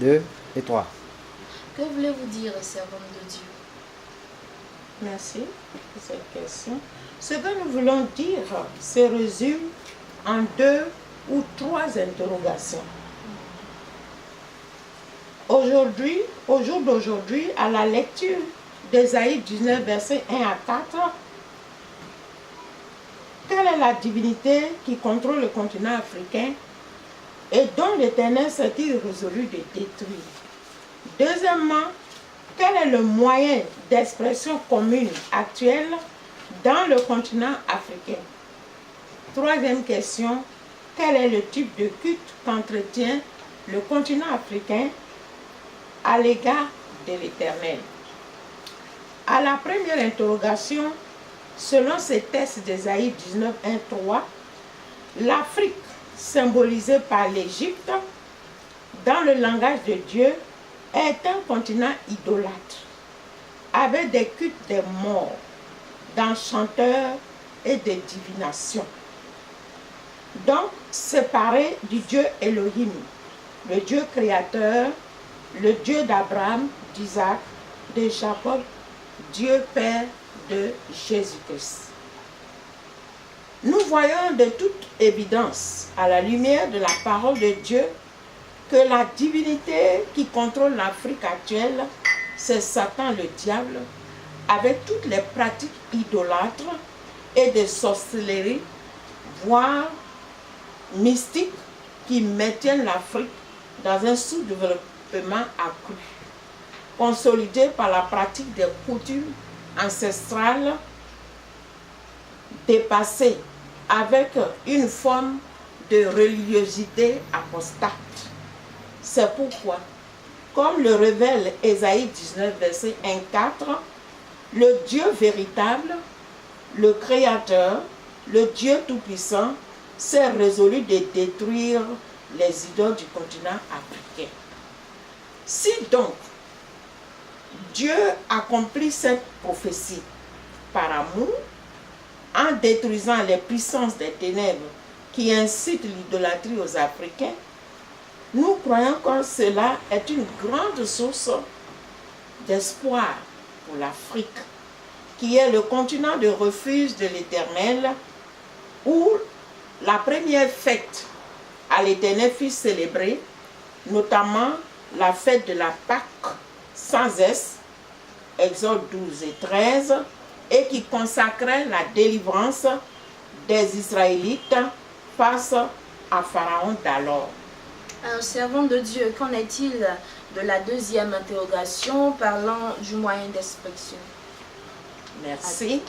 2 et 3. Que voulez-vous dire, servante de Dieu? Merci pour cette question. Ce que nous voulons dire se résume en 2 ou 3 interrogations. Aujourd'hui, au jour d'aujourd'hui, à la lecture d'Ésaïe 19, versets 1 à 4, quelle est la divinité qui contrôle le continent africain et dont l'Éternel s'est-il résolu de détruire? Deuxièmement, quel est le moyen d'expression commune actuel dans le continent africain? Troisième question, quel est le type de culte qu'entretient le continent africain à l'égard de l'Éternel? À la première interrogation, selon ces textes d'Ésaïe 19, 1, 3, l'Afrique, symbolisée par l'Égypte, dans le langage de Dieu, est un continent idolâtre, avec des cultes des morts, d'enchanteurs et de divination. Donc, séparé du Dieu Elohim, le Dieu créateur, le Dieu d'Abraham, d'Isaac, de Jacob, Dieu Père de Jésus-Christ. Nous voyons de toute évidence, à la lumière de la parole de Dieu, que la divinité qui contrôle l'Afrique actuelle, c'est Satan le diable, avec toutes les pratiques idolâtres et de sorcellerie, voire mystiques, qui maintiennent l'Afrique dans un sous-développement accru, consolidé par la pratique des coutumes ancestrales dépassées, avec une forme de religiosité apostate. C'est pourquoi, comme le révèle Ésaïe 19, verset 1-4, le Dieu véritable, le Créateur, le Dieu Tout-Puissant, s'est résolu de détruire les idoles du continent africain. Si donc Dieu accomplit cette prophétie par amour, en détruisant les puissances des ténèbres qui incitent l'idolâtrie aux Africains, nous croyons que cela est une grande source d'espoir pour l'Afrique, qui est le continent de refuge de l'Éternel, où la première fête à l'Éternel fut célébrée, notamment la fête de la Pâque sans S, Exode 12 et 13, et qui consacrait la délivrance des Israélites face à Pharaon d'alors. Alors, servant de Dieu, qu'en est-il de la deuxième interrogation parlant du moyen d'expression? Merci.